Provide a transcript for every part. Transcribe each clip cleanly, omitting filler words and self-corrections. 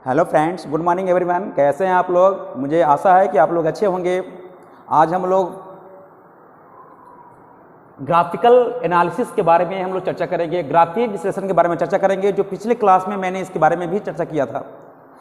Hello friends, good morning everyone. कैसे हैं आप लोग? मुझे आशा है कि आप लोग अच्छे होंगे। आज हम लोग ग्राफिकल एनालिसिस के बारे में हम लोग चर्चा करेंगे, ग्राफिक विश्लेषण के बारे में चर्चा करेंगे, जो पिछले क्लास में मैंने इसके बारे में भी चर्चा किया था।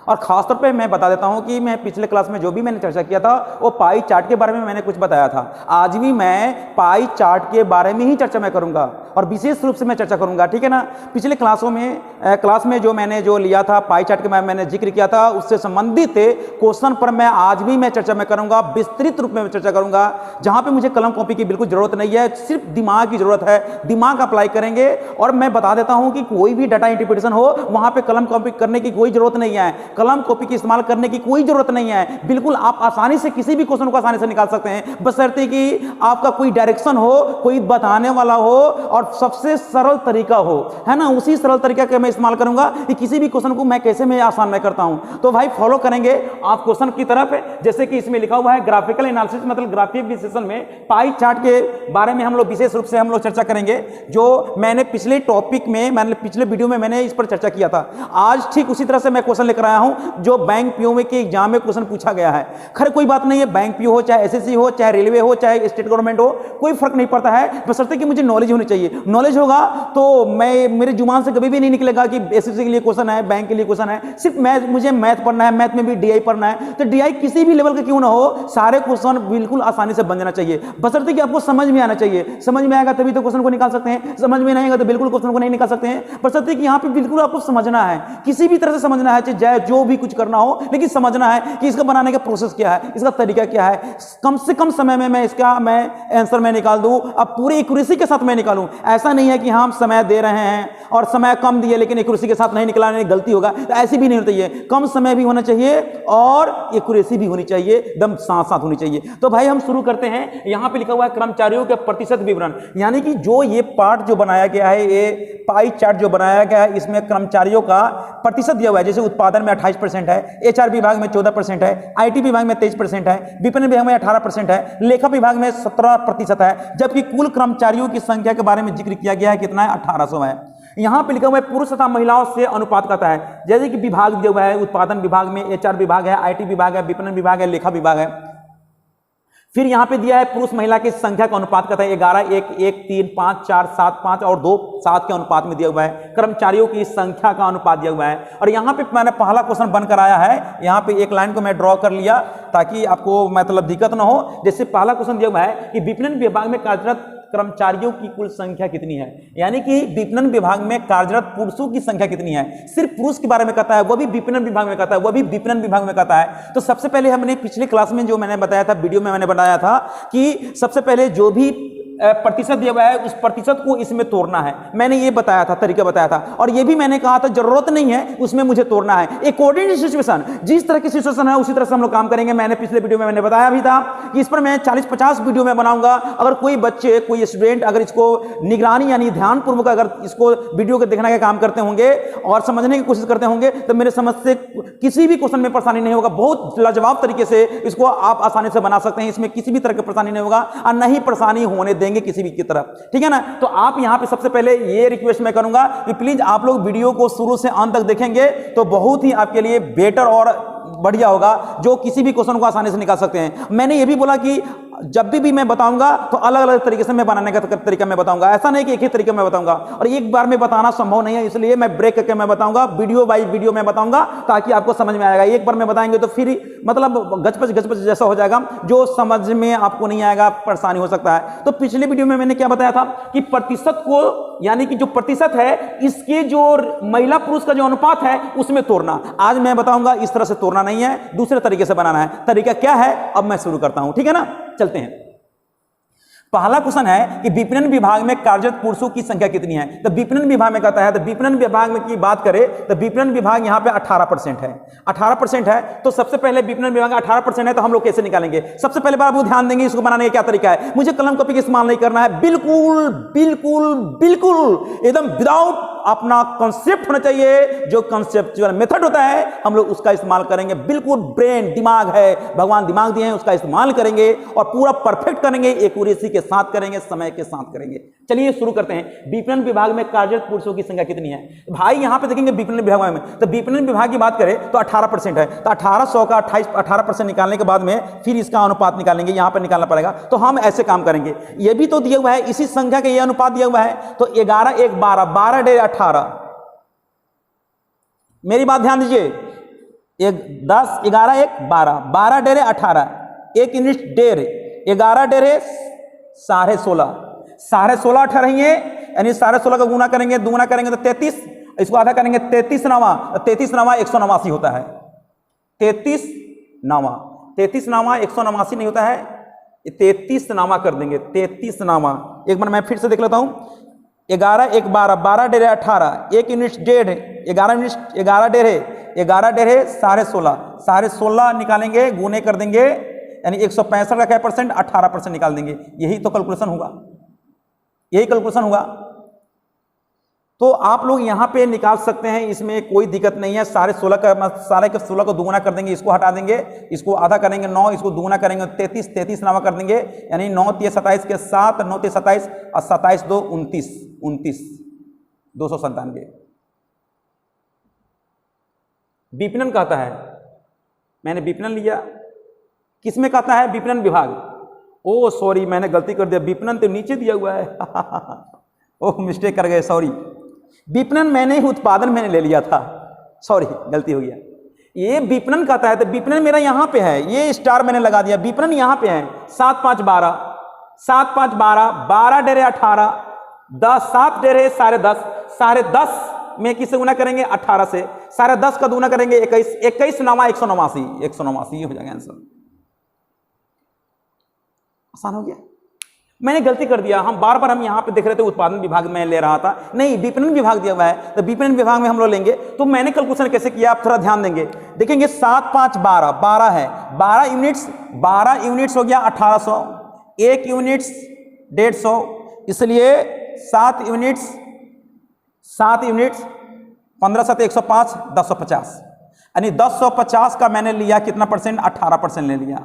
और ख़ासतौर पे मैं बता देता हूं कि मैं पिछले क्लास में जो भी मैंने चर्चा किया था वो पाई चार्ट के बारे में मैंने कुछ बताया था। आज भी मैं पाई चार्ट के बारे में ही चर्चा मैं करूंगा और विशेष रूप से मैं चर्चा करूंगा, ठीक है ना। पिछले क्लास में जो मैंने लिया था पाई चार्ट के बारे में मैंने जिक्र किया था, उससे संबंधित क्वेश्चन पर मैं आज भी मैं चर्चा में करूंगा, विस्तृत रूप में मैं चर्चा करूंगा। जहां पे मुझे कलम कॉपी की बिल्कुल जरूरत नहीं है, सिर्फ दिमाग की जरूरत है, दिमाग अप्लाई करेंगे। और मैं बता देता हूं कि कोई भी डाटा इंटरप्रिटेशन हो वहां पे कलम कॉपी करने की कोई जरूरत नहीं है, कलम कॉपी की इस्तेमाल करने की कोई जरूरत नहीं है। बिल्कुल आप आसानी से किसी भी क्वेश्चन को आसानी से निकाल सकते हैं, बशर्ते कि आपका कोई डायरेक्शन हो, कोई बताने वाला हो और सबसे सरल तरीका हो, है ना। उसी सरल तरीका का मैं इस्तेमाल करूंगा कि किसी भी क्वेश्चन को मैं कैसे मैं आसान में करता हूं। तो भाई फॉलो करेंगे आप क्वेश्चन की तरफ। जैसे कि इसमें लिखा हुआ है ग्राफिकल एनालिसिस, मतलब ग्राफिक विश्लेषण में पाई चार्ट के बारे में हम लोग विशेष रूप से हम लोग चर्चा करेंगे, जो मैंने पिछले टॉपिक में पिछले वीडियो में मैंने इस पर चर्चा किया था। आज ठीक उसी तरह से मैं क्वेश्चन लेकर आया हूं जो बैंक पीओ के एग्जाम में क्वेश्चन पूछा गया है। खैर कोई बात नहीं है, बैंक पीओ हो चाहे एसएससी हो चाहे रेलवे हो चाहे स्टेट गवर्नमेंट हो, कोई फर्क नहीं पड़ता है, बशर्ते कि मुझे नॉलेज होनी चाहिए। नॉलेज होगा तो मैं मेरे जुबान से कभी भी नहीं निकलेगा कि एसएससी के लिए क्वेश्चन है, बैंक के लिए क्वेश्चन है। सिर्फ मुझे मैथ पढ़ना है, मैथ में भी डीआई पढ़ना है, तो डीआई किसी भी लेवल का क्यों ना हो, सारे क्वेश्चन बिल्कुल आसानी से बन जाना चाहिए, बशर्ते कि आपको समझ में आना चाहिए। समझ में आएगा तभी तो क्वेश्चन को निकाल सकते हैं, समझ में नहीं आएगा तो बिल्कुल क्वेश्चन को नहीं निकाल सकते हैं। बशर्ते कि यहां पे बिल्कुल आपको समझना है, किसी भी तरह से समझना है, चाहे जो भी कुछ करना हो, लेकिन समझना है कि इसका बनाने का प्रोसेस क्या है, इसका तरीका क्या है। कम से कम समय में मैं आंसर में निकाल दूं, अब पूरी एक्यूरेसी के साथ मैं निकालूं। ऐसा नहीं है कि हम समय दे रहे हैं और समय कम दिए लेकिन एक्यूरेसी के साथ नहीं निकलाने गलती होगा, तो ऐसी भी नहीं होनी चाहिए। कम समय भी होना चाहिए और एक्यूरेसी भी होनी चाहिए, एकदम साथ साथ होनी चाहिए। तो भाई हम शुरू करते हैं। यहां पे लिखा हुआ है कर्मचारियों के प्रतिशत विवरण, यानी कि जो ये पार्ट जो बनाया गया है, ये पाई चार्ट जो बनाया गया है, इसमें कर्मचारियों का प्रतिशत दिया हुआ है। जैसे उत्पादन में 28% है, एचआर विभाग में 14% है, आईटी विभाग में 23% है, विपणन विभाग में 18% है, लेखा विभाग में 17% है, जबकि कुल कर्मचारियों की संख्या के बारे में जिक्र किया गया है, कितना है? 1800 है। यहां पे लिखा हुआ है पुरुष तथा महिलाओं से अनुपात कहता है, जैसे कि विभाग दिया हुआ है, उत्पादन विभाग में एचआर विभाग है, आईटी विभाग है, विपणन विभाग है, लेखा विभाग है। फिर यहां पे दिया है पुरुष महिला की संख्या का अनुपात कहता है 11, 1, 1, 3, 5, 4, 7, 5 और 2, 7 के अनुपात में दिया हुआ है। कर्मचारियों की संख्या का अनुपात दिया हुआ है। और यहां पे मैंने पहला क्वेश्चन बनकर आया है, यहां पे एक लाइन को मैं ड्रॉ कर लिया ताकि आपको मतलब दिक्कत ना हो। जैसे पहला क्वेश्चन दिया हुआ है कि विपणन विभाग में कार्यरत कर्मचारियों की कुल संख्या कितनी है, यानी कि विपणन विभाग में कार्यरत पुरुषों की संख्या कितनी है। सिर्फ पुरुष के बारे में कहता है, वो भी विपणन विभाग में कहता है, वो भी विपणन विभाग में कहता है। तो सबसे पहले हमने पिछले क्लास में जो मैंने बताया था, वीडियो में मैंने बताया था कि सबसे पहले जो भी प्रतिशत दिया हुआ है उस प्रतिशत को इसमें तोड़ना है। मैंने ये बताया था, तरीका बताया था, और ये भी मैंने कहा था जरूरत नहीं है उसमें मुझे तोड़ना है। अकॉर्डिंग टू सिचुएशन, जिस तरह की सिचुएशन है उसी तरह से हम लोग काम करेंगे। मैंने पिछले वीडियो में मैंने बताया भी था कि इस पर मैं 40-50 वीडियो में बनाऊंगा। अगर कोई बच्चे, कोई स्टूडेंट अगर इसको निगरानी यानी ध्यानपूर्वक अगर इसको वीडियो को देखने का काम करते होंगे और समझने की कोशिश करते होंगे तो मेरे समझ से किसी भी क्वेश्चन में परेशानी नहीं होगा। बहुत लाजवाब तरीके से इसको आप आसानी से बना सकते हैं, इसमें किसी भी तरह की परेशानी नहीं होगा और नहीं परेशानी होने देंगे किसी भी की तरफ, ठीक है ना। तो आप यहां पे सबसे पहले ये रिक्वेस्ट मैं करूंगा कि प्लीज आप लोग वीडियो को शुरू से अंत तक देखेंगे तो बहुत ही आपके लिए बेटर और बढ़िया होगा, जो किसी भी क्वेश्चन को आसानी से निकाल सकते हैं। मैंने ये भी बोला कि जब भी मैं बताऊंगा तो अलग अलग तरीके से मैं बनाने का तरीका मैं बताऊंगा, ऐसा नहीं कि एक ही तरीके में बताऊंगा और एक बार में बताना संभव नहीं है, इसलिए मैं ब्रेक करके मैं बताऊंगा, वीडियो बाय वीडियो में बताऊंगा ताकि आपको समझ में आएगा। एक बार में बताएंगे तो फिर मतलब गचपच जैसा हो जाएगा, जो समझ में आपको नहीं आएगा, परेशानी हो सकता है। तो पिछले वीडियो में मैंने क्या बताया था कि प्रतिशत को, यानी कि जो प्रतिशत है इसके जो महिला पुरुष का जो अनुपात है उसमें तोड़ना। आज मैं बताऊंगा इस तरह से तोड़ना नहीं है, दूसरे तरीके से बनाना है। तरीका क्या है अब मैं शुरू करता हूं, ठीक है ना। चलते हैं। पहला क्वेश्चन है कि विपणन विभाग में कार्यरत पुरुषों की संख्या कितनी है। तो विपणन विभाग में कहता है, तो विपणन विभाग में की बात करें तो विपणन विभाग यहां पे 18% है, 18% है। तो सबसे पहले विपणन विभाग 18% है तो हम लोग कैसे निकालेंगे? सबसे पहले बार आप ध्यान देंगे इसको बनाने का क्या तरीका है। मुझे कलम कॉपी का इस्तेमाल नहीं करना है, बिल्कुल बिल्कुल बिल्कुल एकदम विदाउट अपना कॉन्सेप्ट होना चाहिए। जो कॉन्सेप्चुअल मेथड होता है हम लोग उसका इस्तेमाल करेंगे, बिल्कुल ब्रेन दिमाग है, भगवान दिमाग दिए हैं, उसका इस्तेमाल करेंगे और पूरा परफेक्ट करेंगे, एक्यूरेसी के साथ करेंगे, समय के साथ करेंगे। चलिए शुरू करते हैं। विपणन विभाग में कार्यरत पुरुषों की संख्या कितनी है भाई? यहां पे देखेंगे विपणन विभाग में, तो विपणन विभाग की बात करें तो 18% है, तो 1800 का 18% निकालने के बाद में फिर इसका अनुपात निकालेंगे, यहां पर निकालना पड़ेगा। तो हम ऐसे काम करेंगे, ये भी तो दिया हुआ है, इसी संख्या का ये अनुपात दिया हुआ है, तो 11 1 12, 12 डेढ़ 18। मेरी बात ध्यान दीजिए, 10 11 1 12, 12 डेढ़ 18, 1 यूनिट डेढ़ 11 डेढ़ 16.5, 16.5 18 यानी 16.5 का गुना करेंगे, दुगुना करेंगे तो 33, इसको आधा करेंगे 33 नामा, 33 नामा 189 होता है। 33 नामा 189 नहीं होता है, 33 नामा कर देंगे, 33 नामा। एक बार मैं फिर से देख लेता हूं, 11 1 12, 12 डेढ़ 18, 1 यूनिट डेढ़ 11 यूनिट 11 डेढ़ 16.5, 16.5 निकालेंगे, गुने कर देंगे, यानी 165 का क्या परसेंट? 18% निकाल देंगे। यही तो कैलकुलेशन होगा, यही कैलकुलेशन होगा। तो आप लोग यहां पे निकाल सकते हैं, इसमें कोई दिक्कत नहीं है। 16.5 को दुगुना कर देंगे, इसको हटा देंगे, इसको आधा करेंगे 9, इसको दुगुना करेंगे 33, 33 नामा कर देंगे, यानी 9 3 27 के 7, 9 3 27 और 27 2 29, 297। विपणन कहता है, मैंने विपणन लिया, किसमें कहता है? विपणन विभाग। ओ सॉरी, मैंने गलती कर दिया, विपणन तो नीचे दिया हुआ है ओह मिस्टेक कर गए, सॉरी। विपणन मैंने उत्पादन मैंने ले लिया था, सॉरी गलती हो गया। ये विपणन कहता है, तो विपणन मेरा यहां पे है, ये स्टार मैंने लगा दिया, विपणन यहां पे है। 7 5 12, 7 5 12, 12 डेढ़ 18, 10 7 डेढ़ 10.5, 10.5 में किससे गुना करेंगे? 18 से। 10.5 का दुगुना करेंगे 21, 21 नामा 189, 189 ये हो जाएगा आंसर। आसान हो गया। मैंने गलती कर दिया, हम बार बार हम यहां पे देख रहे थे उत्पादन विभाग में ले रहा था, नहीं विपणन विभाग दिया हुआ है, तो विपणन विभाग में हम लोग लेंगे। तो मैंने कैलकुलेशन कैसे किया आप थोड़ा ध्यान देंगे, देखेंगे 7 5 12, 12 है, 12 यूनिट्स हो गया 1800, 1 यूनिट्स 150, इसलिए 7 यूनिट्स 15 7 105, 1050, यानी 1050 का मैंने लिया कितना परसेंट? 18% ले लिया।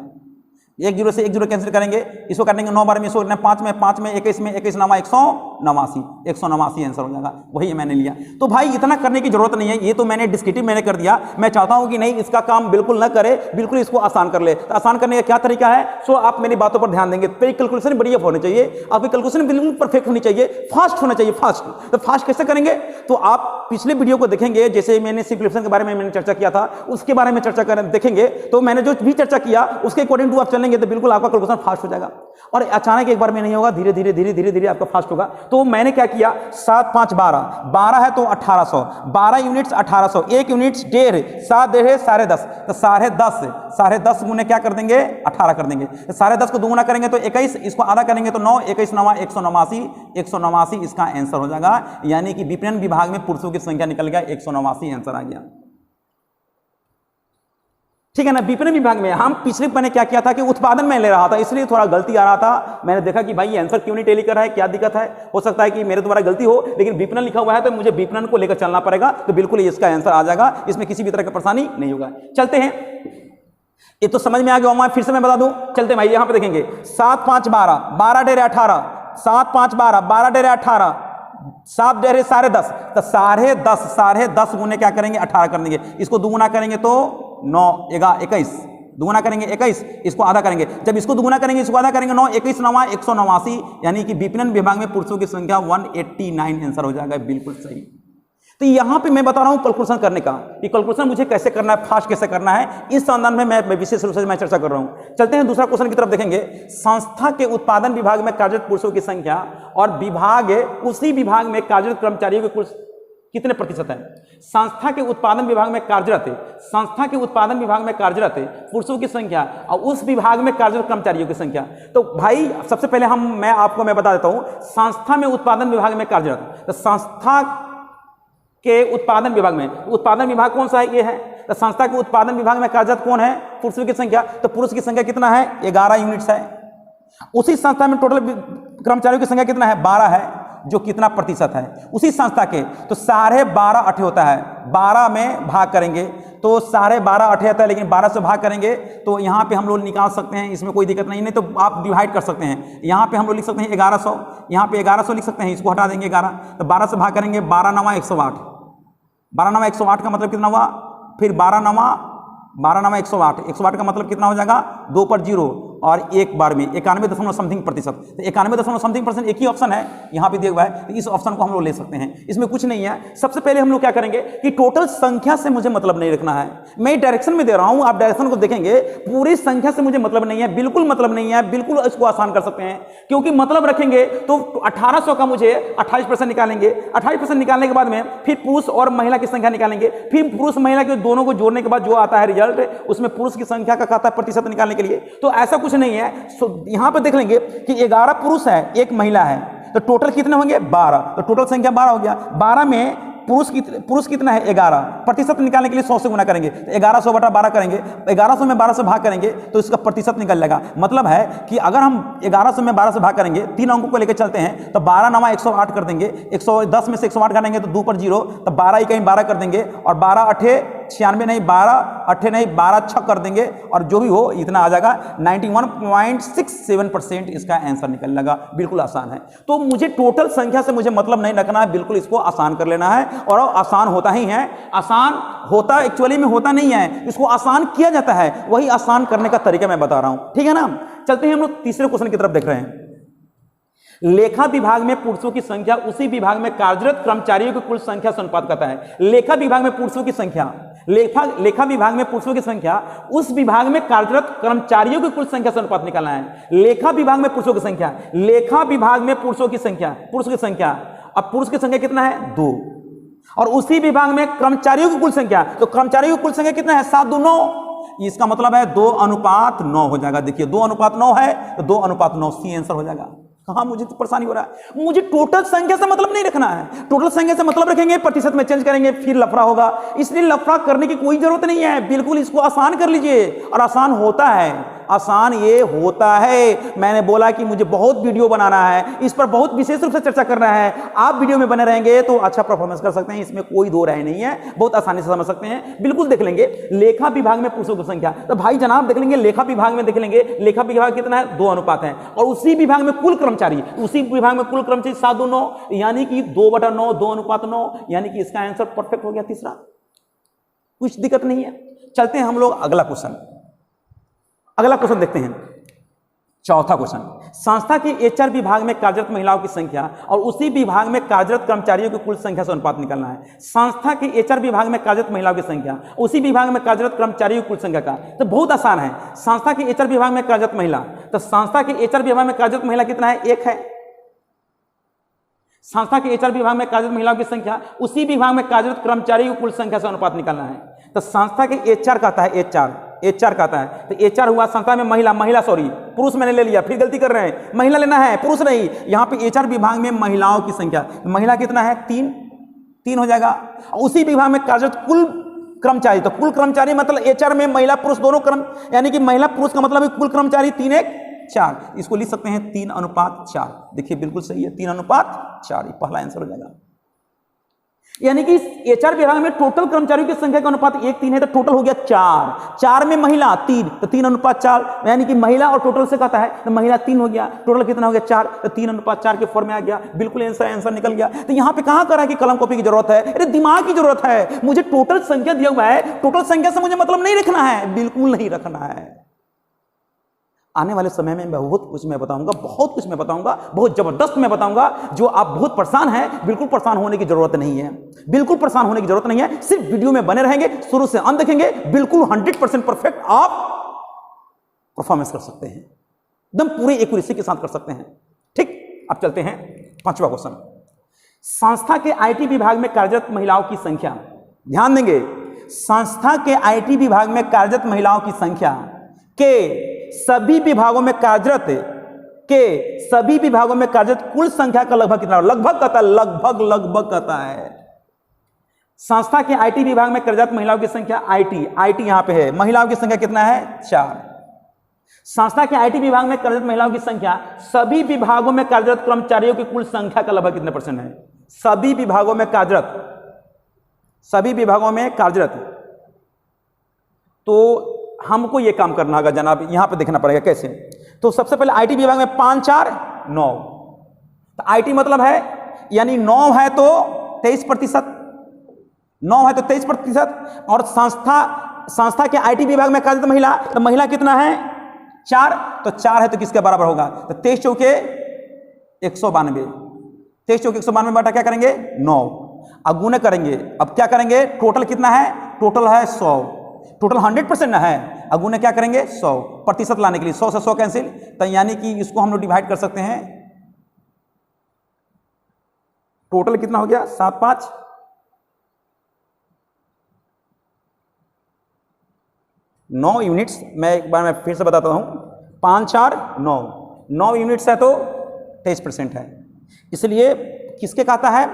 1 0 से 1 0 कैंसिल करेंगे, इसको काटेंगे 9 12 में, इसको 5 में 5 में 21 में 21 नामा 189 आंसर हो जाएगा, वही मैंने लिया। तो भाई इतना करने की जरूरत नहीं है, ये तो मैंने डिस्क्रिप्टिव मैंने कर दिया। मैं चाहता हूं कि नहीं इसका काम बिल्कुल ना करे, बिल्कुल इसको आसान कर ले। तो आसान करने का क्या तरीका है? सो आप मेरी बातों पर ध्यान देंगे, तो कैलकुलेशन बढ़िया होनी चाहिए, आपकी कैलकुलेशन बिल्कुल परफेक्ट होनी चाहिए, फास्ट होना चाहिए, फास्ट। तो फास्ट कैसे करेंगे? तो आप पिछले वीडियो को देखेंगे, जैसे मैंने सिंप्लीफिकेशन के बारे में मैंने चर्चा किया था, उसके बारे में चर्चा करें देखेंगे, तो मैंने जो भी चर्चा किया उसके अकॉर्डिंग टू आप चलेंगे तो बिल्कुल आपका कैलकुलेशन फास्ट हो जाएगा। और अचानक एक बार में नहीं होगा, धीरे धीरे धीरे धीरे धीरे आपका फास्ट होगा। तो मैंने क्या किया, 7 5 12, 12 है तो 1800, 12 यूनिट्स 1800, 1 यूनिट्स डेढ़ 7 डेढ़ 10.5, तो 10.5 गुने क्या कर देंगे? 18 कर देंगे। 10.5 को दुगुना करेंगे तो 21, इसको आधा करेंगे तो 9, 21 नामा 189 इसका आंसर हो जाएगा। यानी कि विपणन विभाग में पुरुषों की संख्या निकल गया 189 आंसर आ गया। ठीक है ना। विपणन विभाग में हम पिछले मैंने क्या किया था कि उत्पादन में ले रहा था, इसलिए थोड़ा गलती आ रहा था। मैंने देखा कि भाई ये आंसर क्यों नहीं टैली कर रहा है, क्या दिक्कत है? हो सकता है कि मेरे द्वारा गलती हो, लेकिन विपणन लिखा हुआ है तो मुझे विपणन को लेकर चलना पड़ेगा, तो बिल्कुल इसका आंसर आ जाएगा, इसमें किसी भी तरह की परेशानी नहीं होगा। चलते हैं, ये तो समझ में आ गया, फिर से मैं बता दूं। चलते भाई, यहां पे देखेंगे 7 5 12, 12 डेढ़ 18, 7 5 12, 12 डेढ़ 18, 7 डेढ़ 10.5, तो 10.5 गुने क्या करेंगे? 18 कर देंगे। इसको दुगुना करेंगे तो 9 21, दुगुना करेंगे 21, इसको आधा करेंगे, जब इसको दुगुना करेंगे इसको आधा करेंगे 9 21 9 189, यानी कि विपणन विभाग में पुरुषों की संख्या 189 आंसर हो जाएगा, बिल्कुल सही। तो यहां पे मैं बता रहा हूं कैलकुलेशन करने का, ये कैलकुलेशन मुझे कैसे करना है, फास्ट कैसे करना है, इस संदर्भ में मैं विशेष रूप से मैं चर्चा कर रहा हूं। चलते हैं दूसरा क्वेश्चन की तरफ देखेंगे। संस्था के उत्पादन विभाग में कार्यरत पुरुषों की संख्या और उसी विभाग में कार्यरत कर्मचारियों के कुल कितने प्रतिशत है? संस्था के उत्पादन विभाग में कार्यरत पुरुषों की संख्या और उस विभाग में कार्यरत कर्मचारियों की संख्या। तो भाई सबसे पहले मैं बता देता हूं, संस्था में उत्पादन विभाग में कार्यरत, तो संस्था के उत्पादन विभाग में, उत्पादन विभाग कौन सा है? ये है। तो संस्था के उत्पादन विभाग में कार्यरत कौन है? पुरुषों की संख्या। तो पुरुष की संख्या कितना है? 11 यूनिट्स है। उसी संस्था में टोटल कर्मचारियों की संख्या कितना है? 12 है, जो कितना प्रतिशत है उसी संस्था के? तो 12.5 8 होता है, 12 में भाग करेंगे तो 12.5 8 आता है, लेकिन 12 से भाग करेंगे तो यहाँ पे हम लोग निकाल सकते हैं, इसमें कोई दिक्कत नहीं तो आप डिवाइड कर सकते हैं। यहाँ पे हम लोग लिख सकते हैं 1100, यहाँ पे 1100 लिख सकते हैं, इसको हटा देंगे 11, तो 12 से भाग करेंगे, 12 9 108, 12 9 108 का मतलब कितना हुआ, फिर 12 9 108, 108 का मतलब कितना हो जाएगा, 2 पर 0 और एक बार में 91 समथिंग प्रतिशत, तो 91 समथिंग परसेंट एक ही ऑप्शन है यहाँ पे दिया हुआ है, तो इस ऑप्शन को हम लोग ले सकते हैं, इसमें कुछ नहीं है। सबसे पहले हम लोग क्या करेंगे कि टोटल संख्या से मुझे मतलब नहीं रखना है, मैं डायरेक्शन में दे रहा हूँ, आप डायरेक्शन को देखेंगे, पूरी संख्या से मुझे मतलब नहीं है, बिल्कुल मतलब नहीं है, बिल्कुल इसको आसान कर सकते हैं, क्योंकि मतलब रखेंगे तो 1800 का मुझे 28% निकालेंगे, 28% निकालने के बाद में फिर पुरुष और महिला की संख्या निकालेंगे, फिर पुरुष महिला के दोनों को जोड़ने के बाद जो आता है रिजल्ट, उसमें पुरुष की संख्या का कहता है प्रतिशत निकालने के लिए, तो ऐसा कुछ नहीं है। यहां पे देख लेंगे कि 11 पुरुष है, 1 महिला है, तो टोटल कितने होंगे 12, तो टोटल संख्या 12 हो गया। 12 में पुरुष कितना है 11, प्रतिशत निकालने के लिए 100 से गुना करेंगे, तो 1100 बटा 12 करेंगे, 1100 में 12 से भाग करेंगे तो इसका प्रतिशत निकल जाएगा। मतलब है कि अगर हम 1100 में 12 से भाग करेंगे, 3 अंकों को लेकर चलते हैं, तो 12 9 108 कर देंगे, 110 में से 108 काटेंगे तो 2 पर 0, तो 12 ही कहीं 12 कर देंगे, और 12 8 96 नहीं, 12 8 नहीं, 12 6 कर देंगे, और जो भी हो इतना आ जाएगा, 91.67% इसका आंसर निकल लगा। बिल्कुल आसान है। तो मुझे टोटल संख्या से मुझे मतलब नहीं रखना है, बिल्कुल इसको आसान कर लेना है, और आसान होता ही है। आसान होता एक्चुअली में होता नहीं है, इसको आसान किया जाता है, वही आसान करने का तरीका मैं बता रहा हूं, ठीक है ना। चलते हैं हम लोग तीसरे क्वेश्चन की तरफ देख रहे हैं। लेखा विभाग में पुरुषों की संख्या उसी विभाग में कार्यरत कर्मचारियों की कुल संख्या से अनुपात करता है। लेखा विभाग में पुरुषों की संख्या, लेखा विभाग में पुरुषों की संख्या उस विभाग में कार्यरत कर्मचारियों की कुल संख्या से अनुपात निकालना है। लेखा विभाग में पुरुषों की संख्या, लेखा विभाग में पुरुषों की संख्या, पुरुष की संख्या, अब पुरुष की संख्या कितना है 2, और उसी विभाग में कर्मचारियों की कुल संख्या, तो कर्मचारियों की कुल संख्या कितना है 7 2 9, इसका मतलब है 2:9 हो जाएगा। देखिए 2:9 है तो 2:9 सी आंसर हो जाएगा। कहां मुझे तो परेशानी हो रहा है, मुझे टोटल संख्या से मतलब नहीं रखना है, टोटल संख्या से मतलब रखेंगे प्रतिशत में चेंज करेंगे फिर लफड़ा होगा, इसलिए लफड़ा करने की कोई जरूरत नहीं है, बिल्कुल इसको आसान कर लीजिए, और आसान होता है, आसान ये होता है। मैंने बोला कि मुझे बहुत वीडियो बनाना है, इस पर बहुत विशेष रूप से चर्चा करना है, आप वीडियो में बने रहेंगे तो अच्छा परफॉर्मेंस कर सकते हैं, इसमें कोई दो राय नहीं है, बहुत आसानी से समझ सकते हैं। बिल्कुल देख लेंगे लेखा विभाग में पुरुषों की संख्या, तो भाई जनाब देख लेंगे लेखा विभाग में, देख लेंगे लेखा विभाग कितना है 2 अनुपात है, और उसी विभाग में कुल कर्मचारी, उसी विभाग में कुल कर्मचारी 7 2 9, यानी कि 2/9, 2:9, यानी कि इसका आंसर परफेक्ट हो गया तीसरा, कुछ दिक्कत नहीं है। चलते हैं हम लोग अगला क्वेश्चन देखते हैं। चौथा क्वेश्चन, संस्था के एचआर विभाग में कार्यरत महिलाओं की संख्या और उसी विभाग में कार्यरत कर्मचारियों की कुल संख्या से अनुपात निकालना है। संस्था के एचआर विभाग में कार्यरत महिलाओं की संख्या, उसी विभाग में कार्यरत कर्मचारियों की कुल संख्या का, तो बहुत आसान है। संस्था के एचआर विभाग में कार्यरत महिला, तो संस्था के एचआर विभाग में कार्यरत महिला कितना है 1 है। संस्था के एचआर विभाग में कार्यरत महिलाओं की संख्या उसी विभाग में कार्यरत कर्मचारियों की कुल संख्या से अनुपात निकालना है। तो संस्था के एचआर कहता है एचआर कहता है, तो एचआर हुआ संस्था में महिला सॉरी पुरुष मैंने ले लिया, फिर गलती कर रहे हैं, महिला लेना है पुरुष नहीं। यहां पे एचआर विभाग में महिलाओं की संख्या, महिला कितना है 3 हो जाएगा। उसी विभाग में कार्यरत कुल कर्मचारी, तो कुल कर्मचारी मतलब एचआर में महिला पुरुष दोनों कर्म, यानी कि महिला पुरुष का मतलब कुल कर्मचारी 3 1 4, इसको लिख सकते हैं 3:4। देखिए बिल्कुल सही है 3:4, ये पहला आंसर हो जाएगा। यानी कि एचआर विभाग में टोटल कर्मचारियों की संख्या का अनुपात 1:3 है, तो टोटल हो गया 4 में महिला 3, तो 3:4, यानी कि महिला और टोटल से कहता है तो महिला 3 हो गया, टोटल कितना हो गया 4, तो 3:4 के फॉर्म में आ गया। बिल्कुल आंसर निकल गया। तो यहां पे कहां करा कि कलम कॉपी की जरूरत है, अरे दिमाग की जरूरत है। मुझे टोटल संख्या दिया हुआ है, टोटल संख्या से मुझे मतलब नहीं रखना है, बिल्कुल नहीं रखना है। आने वाले समय में बहुत कुछ मैं बताऊंगा, बहुत जबरदस्त मैं बताऊंगा, जो आप बहुत परेशान हैं। बिल्कुल परेशान होने की जरूरत नहीं है, बिल्कुल परेशान होने की जरूरत नहीं है। सिर्फ वीडियो में बने रहेंगे, शुरू से अंत देखेंगे, बिल्कुल 100% परफेक्ट आप परफॉर्मेंस कर सकते हैं, एकदम पूरे एक्यूरेसी के साथ कर सकते हैं। ठीक, अब चलते हैं 5वां क्वेश्चन। संस्था के आईटी विभाग में कार्यरत महिलाओं की संख्या, ध्यान देंगे, संस्था के आईटी विभाग में कार्यरत महिलाओं की संख्या के सभी विभागों में कार्यरत कुल संख्या का लगभग कितना, लगभग कहता है। संस्था के आईटी विभाग में कार्यरत महिलाओं की संख्या, आईटी यहां पे है, महिलाओं की संख्या कितना है 4। संस्था के आईटी विभाग में कार्यरत महिलाओं की संख्या सभी विभागों में कार्यरत कर्मचारियों की कुल संख्या का लगभग कितने % है। सभी विभागों में कार्यरत तो हमको ये काम करना होगा जनाब, यहां पे देखना पड़ेगा कैसे। तो सबसे पहले आईटी विभाग में 5 4 9, तो आईटी मतलब है यानी 9 है तो 23%, 9 है तो 23%। और संस्था के आईटी विभाग में कार्यरत महिला, तो महिला कितना है 4, तो 4 है तो किसके बराबर होगा, तो 23 चौके 192, 23 चौके 192 बटा क्या करेंगे 9, अब गुणे करेंगे। अब क्या करेंगे, टोटल कितना है, टोटल है 100, टोटल 100% ना है, अब गुणे क्या करेंगे 100 प्रतिशत लाने के लिए 100 से 100 कैंसिल, तो यानी कि इसको हम लोग डिवाइड कर सकते हैं। टोटल कितना हो गया 7 5 9 यूनिट्स। मैं एक बार मैं फिर से बताता हूं, 5 4 9 यूनिट्स है तो 23% है। इसलिए किसके कहता है,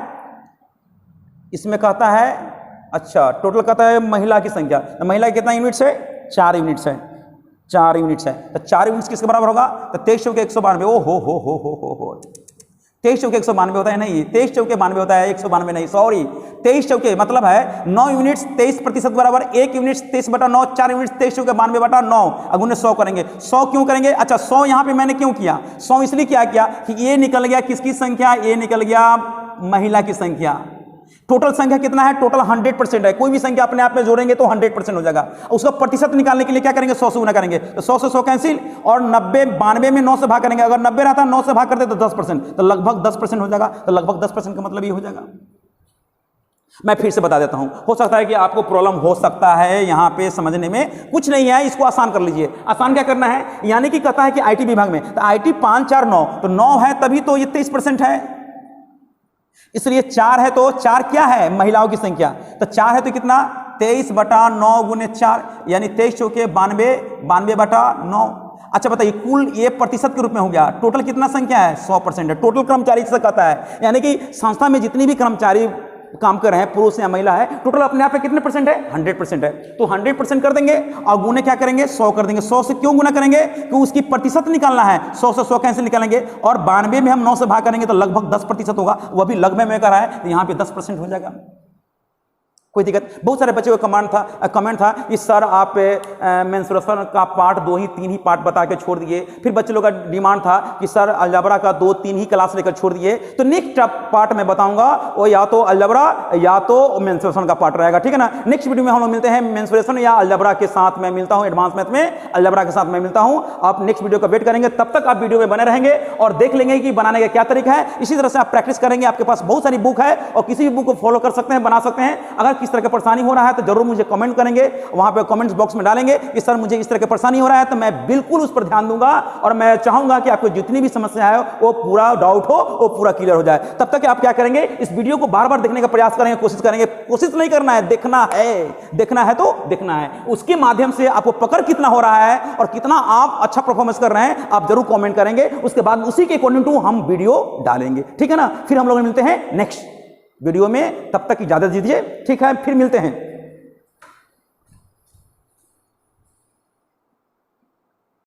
इसमें कहता है, अच्छा टोटल कहता है महिला की संख्या, तो महिला कितना यूनिट्स है 4 यूनिट्स है, 4 यूनिट्स है, तो 4 यूनिट्स किसके बराबर होगा, तो 23 चौके 192, ओ हो 23 चौके 192 होता है, नहीं 23 चौके 92 होता है, 192 नहीं, सॉरी 23 चौके मतलब है 9 यूनिट्स 23% बराबर 1 यूनिट्स 23 बटा 9, 4 यूनिट्स 23 चौके 92 बटा 9, अब उन्हें 100 करेंगे। 100 क्यों करेंगे, अच्छा 100 यहां पे मैंने क्यों किया, 100 इसलिए क्या किया कि ये निकल गया किसकी संख्या, ये निकल गया महिला की संख्या। टोटल संख्या कितना है, टोटल 100% है, कोई भी संख्या अपने आप में जोड़ेंगे तो 100% हो जाएगा। उसका प्रतिशत निकालने के लिए क्या करेंगे 100 से गुना करेंगे, तो 100 से 100 कैंसिल, और 90 92 में 9 से भाग करेंगे, अगर 90 रहता 9 से भाग करते तो 10%, तो लगभग 10% हो जाएगा, तो लगभग 10% का मतलब ये हो जाएगा। मैं फिर से बता देता हूं, हो सकता है कि आपको प्रॉब्लम हो सकता है यहां पे समझने में, कुछ नहीं है, इसको आसान कर लीजिए। आसान क्या करना है, यानी कि कहता है कि आईटी विभाग में, तो आईटी 5 4 9, तो 9 है तभी तो ये 23% है, इसलिए 4 है तो 4 क्या है महिलाओं की संख्या, तो 4 है तो कितना 23 बटा 9 गुने 4, यानी 23 चौके 92 बटा 9। अच्छा बताइए, कुल ये प्रतिशत के रूप में हो गया, टोटल कितना संख्या है 100% है, टोटल कर्मचारी से कहता है, यानी कि संस्था में जितनी भी कर्मचारी काम कर रहे हैं, पुरुष या महिला है, टोटल अपने आप में कितने परसेंट है 100% है, तो 100% कर देंगे और गुने क्या करेंगे 100 कर देंगे। 100 से क्यों गुना करेंगे, क्योंकि उसकी प्रतिशत निकालना है, 100 से 100 कैंसिल निकालेंगे, और 92 में हम 9 से भाग करेंगे तो लगभग 10% होगा, वह भी लगभग में कर रहा है, तो यहां पे 10% हो जाएगा, कोई दिक्कत। बहुत सारे बच्चों का कमेंट था कि सर आप मेंस्ट्रुएशन का पार्ट 2 ही 3 ही पार्ट बता के छोड़ दिए, फिर बच्चे लोग का डिमांड था कि सर अलजबरा का 2 3 ही क्लास लेकर छोड़ दिए, तो नेक्स्ट पार्ट मैं बताऊंगा वो या तो अलजबरा या तो मेंस्ट्रुएशन का पार्ट रहेगा, ठीक है ना। नेक्स्ट वीडियो में हम लोग मिलते हैं मेंस्ट्रुएशन या अलजबरा के साथ, मैं मिलता हूं एडवांस मैथ में अलजबरा के साथ मैं मिलता हूं। आप नेक्स्ट वीडियो का वेट करेंगे, तब तक आप वीडियो में बने रहेंगे और देख लेंगे कि बनाने का क्या तरीका है। इसी तरह से आप प्रैक्टिस करेंगे, आपके पास बहुत सारी बुक है और किसी भी बुक को फॉलो कर सकते हैं, बना सकते हैं। अगर किस तरह की परेशानी हो रहा है तो जरूर मुझे कमेंट करेंगे, वहां पे कमेंट्स बॉक्स में डालेंगे कि सर मुझे इस तरह की परेशानी हो रहा है, तो मैं बिल्कुल उस पर ध्यान दूंगा और मैं चाहूंगा कि आपको जितनी भी समस्या है वो पूरा डाउट हो, वो पूरा क्लियर हो जाए। तब तक आप क्या करेंगे, इस वीडियो को बार बार देखने का प्रयास करेंगे, कोशिश करेंगे, कोशिश नहीं करना है, देखना है तो देखना है। उसके माध्यम से आपको पकड़ कितना हो रहा है और कितना आप अच्छा परफॉर्मेंस कर रहे हैं आप जरूर कमेंट करेंगे, उसके बाद उसी के अकॉर्डिंग टू हम वीडियो डालेंगे, ठीक है ना। फिर हम लोग मिलते हैं नेक्स्ट वीडियो में, तब तक इजाजत दीजिए, ठीक है, फिर मिलते हैं।